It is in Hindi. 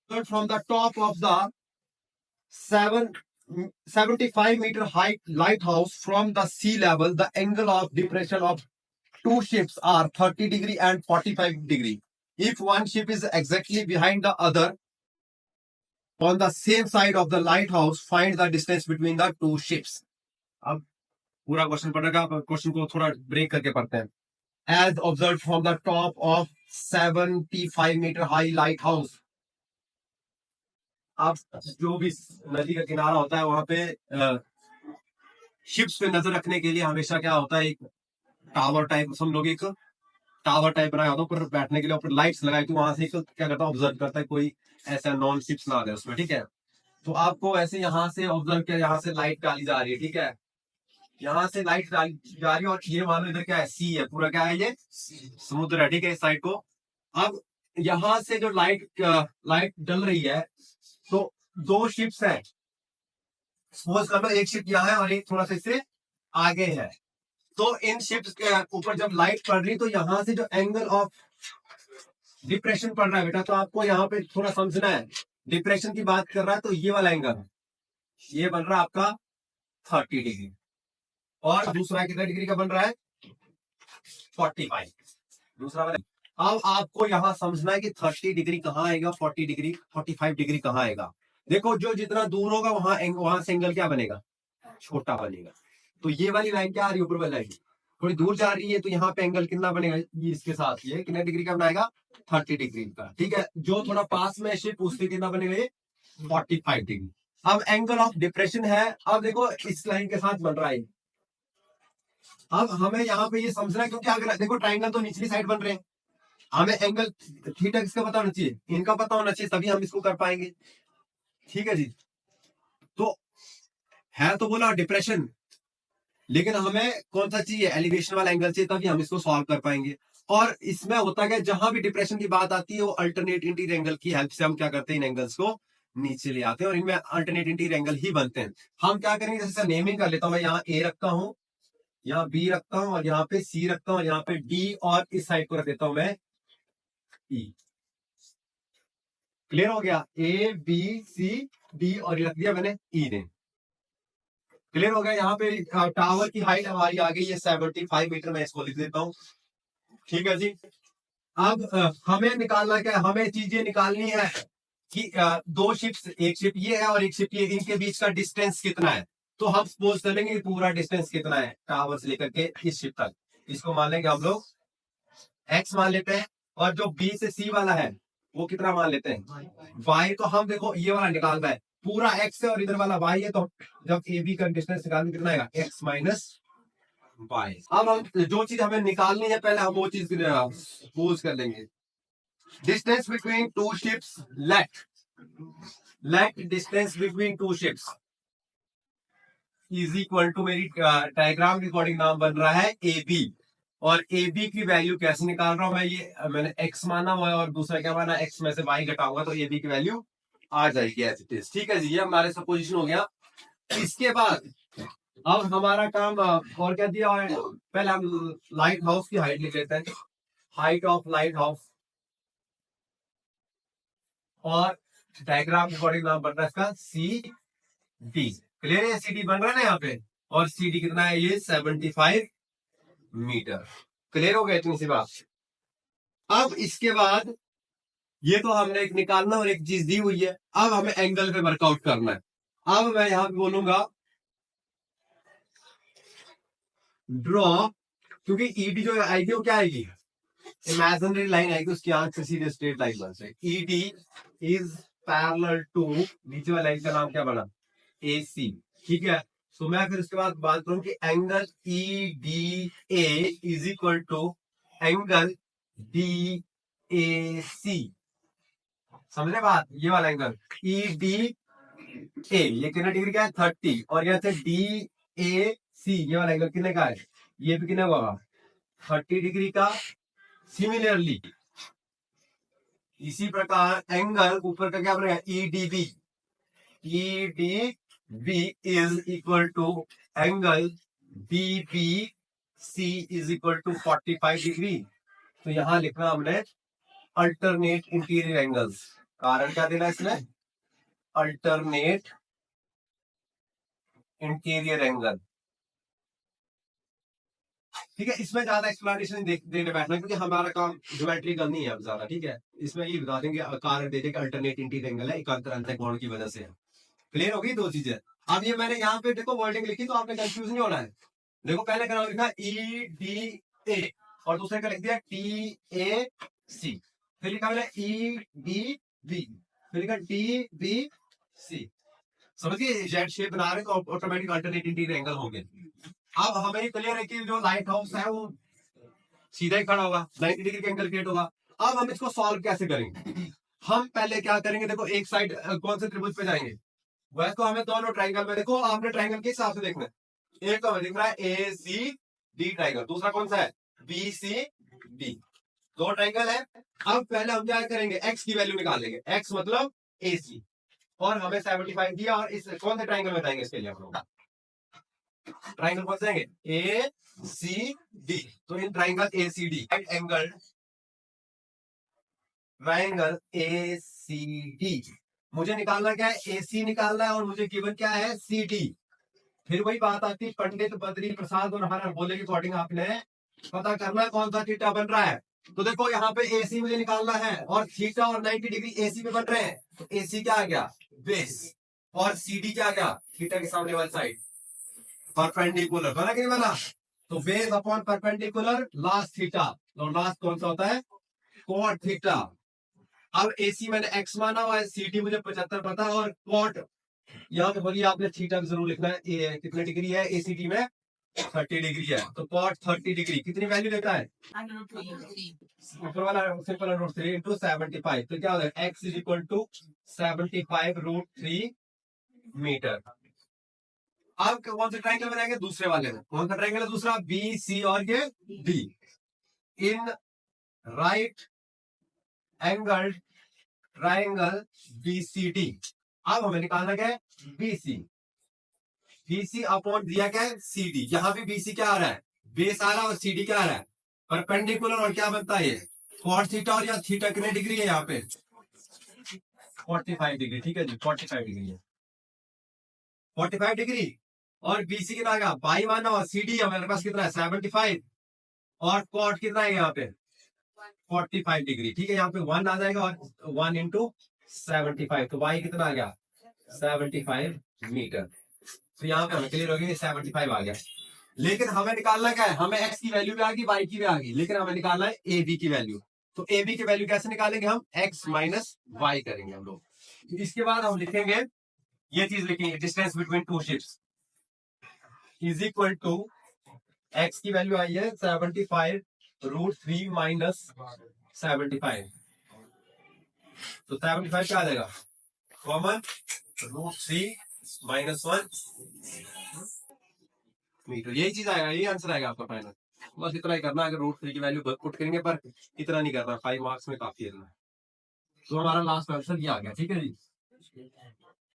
from the top of the 75-meter height lighthouse from the sea level, the angle of depression of two ships are 30 degree and 45 degree. If one ship is exactly behind the other on the same side of the lighthouse, find the distance between the two ships. अब पूरा क्वेश्चन पढ़ेगा, क्वेश्चन को थोड़ा ब्रेक करके पढ़ते हैं. As observed from the top of 75-meter high lighthouse. अब जो भी नदी का किनारा होता है वहां पे शिप्स पे नजर रखने के लिए हमेशा क्या होता है, एक टावर टाइप, हम लोग एक टावर टाइप बनाया होता है ऊपर बैठने के लिए, ऊपर लाइट्स लगाई, तो वहां से क्या करता है, ऑब्जर्व करता है कोई ऐसा नॉन शिप्स ना आ जाए उसमें. ठीक है, तो आपको ऐसे यहाँ से ऑब्जर्व किया, यहाँ से लाइट डाली जा रही है. ठीक है, यहाँ से लाइट डाली जा रही है और ये मान लो इधर क्या है, सी है, पूरा क्या है, ये समुद्र है. ठीक है, इस साइड को. अब यहाँ से जो लाइट डल रही है, तो दो शिप्स है. सपोज कर लो एक शिप यहाँ है और एक थोड़ा सा इससे आगे है. तो इन शिप्स के ऊपर जब लाइट पड़ रही, तो यहाँ से जो एंगल ऑफ डिप्रेशन पड़ रहा है बेटा, तो आपको यहाँ पे थोड़ा समझना है. डिप्रेशन की बात कर रहा है तो ये वाला एंगल, ये बन रहा है आपका 30 डिग्री, और दूसरा कितना डिग्री का बन रहा है, 45. दूसरा वाला. अब आपको यहाँ समझना है कि 30 डिग्री कहाँ आएगा, 40 डिग्री, 45 डिग्री कहाँ आएगा. देखो, जो जितना दूर होगा वहां से एंगल क्या बनेगा, छोटा बनेगा. तो ये वाली लाइन क्या आ रही है, ऊपर वाली लाइन थोड़ी दूर जा रही है, तो यहाँ पे एंगल कितना बनेगा, ये इसके साथ ये कितने डिग्री का बनाएगा, 30 डिग्री का. ठीक है, जो थोड़ा पास में शिप उससे कितना बनेगा, ये 45 डिग्री. अब एंगल ऑफ डिप्रेशन है. अब देखो इस लाइन के साथ बन रहा है. अब हमें यहाँ पे ये समझना है, क्योंकि अगर देखो ट्राइंगल तो निचली साइड बन रहे हैं, हमें एंगल थीटा किसका पता होना चाहिए, इनका पता होना चाहिए, तभी हम इसको कर पाएंगे. ठीक है जी. तो है तो बोला डिप्रेशन, लेकिन हमें कौन सा चाहिए, एलिवेशन वाला एंगल चाहिए, तभी हम इसको सॉल्व कर पाएंगे. और इसमें होता है जहां भी डिप्रेशन की बात आती है, वो अल्टरनेट इंटीरियर एंगल की हेल्प से हम क्या करते हैं, इन एंगल्स को नीचे ले आते हैं और इनमें अल्टरनेट इंटीरियर एंगल ही बनते हैं. हम क्या करेंगे, जैसे नेमिंग कर लेता हूं मैं, यहाँ ए रखता हूं, यहाँ बी रखता हूं, और यहाँ पे सी रखता हूं, और यहाँ पे डी, और इस साइड को रख देता हूं मैं ई. क्लियर हो गया, ए बी सी डी, और ये रख दिया मैंने ई ने. क्लियर हो गया. यहाँ पे टावर की हाइट हमारी आ गई है 75 मीटर, मैं इसको लिख देता हूँ. ठीक है जी. अब हमें निकालना क्या है, हमें चीजें निकालनी है कि दो शिप्स, एक शिप ये है और एक शिप ये, इनके बीच का डिस्टेंस कितना है. तो हम सपोज कर लेंगे पूरा डिस्टेंस कितना है टावर से लेकर के इस शिप तक, इसको मान लेंगे हम लोग x मान लेते हैं. और जो b से c वाला है वो कितना मान लेते हैं, y. तो हम देखो ये वाला निकालना है, पूरा x है और इधर वाला y है, तो जब ए बी का डिस्टेंस निकालने कितना आएगा, x माइनस y. अब हम जो चीज हमें निकालनी है पहले हम वो चीज सपोज कर लेंगे. Distance between two ships, let distance between two ships is equal to, मेरी डायग्राम के अकॉर्डिंग नाम बन रहा है ए बी. और ए बी की वैल्यू कैसे निकाल रहा हूं मैं, ये मैंने x माना हुआ है और दूसरा क्या माना, x में से y घटाऊंगा तो ए बी की वैल्यू आ जाएगी एज इट इज. ठीक है जी, ये हमारे सपोजिशन हो गया. इसके बाद अब हमारा काम और क्या दिया है, पहले हम लाइट हाउस की हाइट लिख लेते हैं. हाइट ऑफ लाइट हाउस, और डायग्राम के अकॉर्डिंग नाम बन रहा है इसका सी डी. क्लियर है, सी डी बन रहा है ना यहाँ पे, और सी डी कितना है, ये 75 मीटर. क्लियर हो गया इतनी सी बात. अब इसके बाद ये तो हमने एक निकालना और एक चीज दी हुई है, अब हमें एंगल पे वर्कआउट करना है. अब मैं यहां पे बोलूंगा ड्रॉ, क्योंकि ईडी जो आएगी वो क्या आएगी, इमेजिनरी लाइन आएगी, उसकी आंख से सीधे स्ट्रेट लाइन बन जाएगी. ईडी इज पैरेलल टू, नीचे वाली लाइन का नाम क्या बना, ए सी. ठीक है, तो मैं फिर उसके बाद बात करूं कि angle E D A is equal to angle D A C. समझ रहे बात, ये वाला एंगल ई डी ए, ये कितना डिग्री का है, 30, और यहाँ से डी ए सी, ये वाला एंगल कितने का है, ये भी कितना होगा, 30 डिग्री का. सिमिलरली इसी प्रकार एंगल ऊपर का क्या बनेगा, E D B. E D B is equal to angle D B C is equal to 45 degree. तो यहां लिखना हमने अल्टरनेट इंटीरियर एंगल्स. कारण क्या देना इसमें, अल्टरनेट इंटीरियर एंगल। ठीक है, इसमें ज्यादा एक्सप्लेनेशन देने बैठना क्योंकि हमारा काम ज्योमेट्रिकल नहीं है अब ज्यादा। ठीक है, इसमें ये बता देंगे कारण दे देंगे अल्टरनेट इंटीरियर एंगल है एकांतर अंतःकोण की वजह से। क्लियर होगी दो चीजें। अब ये मैंने यहाँ पे देखो वर्डिंग लिखी तो आपने कंफ्यूज नहीं होना है। देखो पहले का नाम लिखा EDA और दूसरे का लिख दिया TAC, फिर लिखा मैंने EDB, फिर लिखा DBC। समझिए जेड शेप बना रहे तो ऑटोमेटिक अल्टरनेट इंटीरियर एंगल होंगे। अब हमें ये क्लियर है कि जो लाइट हाउस है वो सीधा ही खड़ा होगा, 90 डिग्री का एंगल क्रिएट होगा। अब हम इसको सॉल्व कैसे करेंगे, हम पहले क्या करेंगे, देखो एक साइड कौन से त्रिभुज पे जाएंगे, वैसे तो हमें दोनों ट्राइंगल में, देखो आपने ट्राइंगल के हिसाब से देखना है। एक तो हमें दिख रहा है ACD ट्राइंगल, दूसरा कौन सा है BCD, दो ट्राइंगल है। अब पहले हम क्या करेंगे, x की वैल्यू निकालेंगे, x मतलब AC, और हमें 75 दिया, और इस कौन से ट्राइंगल में जाएंगे, इसके लिए हम लोग ट्राइंगल कौन से जाएंगे ACD। तो in triangle ACD angle triangle ACD मुझे निकालना क्या है, AC निकालना है, और मुझे गिवन क्या है CD। फिर वही बात आती है पंडित बद्री प्रसाद और हर बोले के अकॉर्डिंग आपने पता करना है कौन सा थीटा बन रहा है। तो देखो यहाँ पे AC मुझे निकालना है और थीटा और 90 डिग्री AC पे बन रहे हैं, तो AC क्या आ गया बेस, और CD क्या आ गया थीटा के सामने वाली साइड परपेंडिकुलर, बना कि नहीं बना। तो base upon perpendicular last theta, और लास्ट कौन सा होता है कॉट थीटा। अब AC मैंने x माना हुआ है, CD मुझे 75 पता है, और कॉट यहाँ पे बोलिए आपने थीटा जरूर लिखना है, कितने डिग्री है ACD में 30 डिग्री है, तो कॉट 30 डिग्री कितनी वैल्यू देता है, ऊपर वाला सिंपल रूट 3 इंटू 75, तो क्या होता है x is equal to 75√3 metre. अब कौन सा ट्राइंगल बनाएंगे, दूसरे वाले में कौन सा ट्राइंगल है दूसरा BC और ये D, in right angle triangle BCD। अब हमें निकालना क्या है BC अपॉन दिया क्या है CD, यहां भी BC क्या आ रहा है बेस आ रहा है, और CD क्या आ रहा है परपेंडिकुलर, और क्या बनता है ये कॉट थीटा, और यहाँ थीटा कितने डिग्री है यहाँ पे 45 डिग्री। ठीक है जी 45 डिग्री है, 45 डिग्री, और BC कितना आ गया बाई माना, और CD हमारे पास कितना है 75, और कॉट कितना है यहाँ पे 45 डिग्री। ठीक है, यहाँ पे 1 आ जाएगा, और 1 इंटू 75, तो y कितना आ गया 75 मीटर। तो यहाँ पे हमें क्लियर हो गया 75 आ गया। लेकिन हमें निकालना क्या है, हमें x की वैल्यू भी आ गई y की भी आ गई, लेकिन हमें निकालना है AB की वैल्यू। तो AB की वैल्यू कैसे निकालेंगे हम, x माइनस y करेंगे हम लोग। इसके बाद हम लिखेंगे ये चीज लिखेंगे, distance between two ships is equal to x की वैल्यू आई है 75√3 माइनस 75, तो 75 क्या आ जाएगा कॉमन √3 माइनस 1 मीटर, यही चीज आएगा, यही आंसर आएगा आपका फाइनल। बस इतना ही करना, अगर √3 की वैल्यू पुट करेंगे, पर इतना नहीं करना, 5 मार्क्स में काफी है। तो हमारा लास्ट आंसर ये आ गया। ठीक है जी।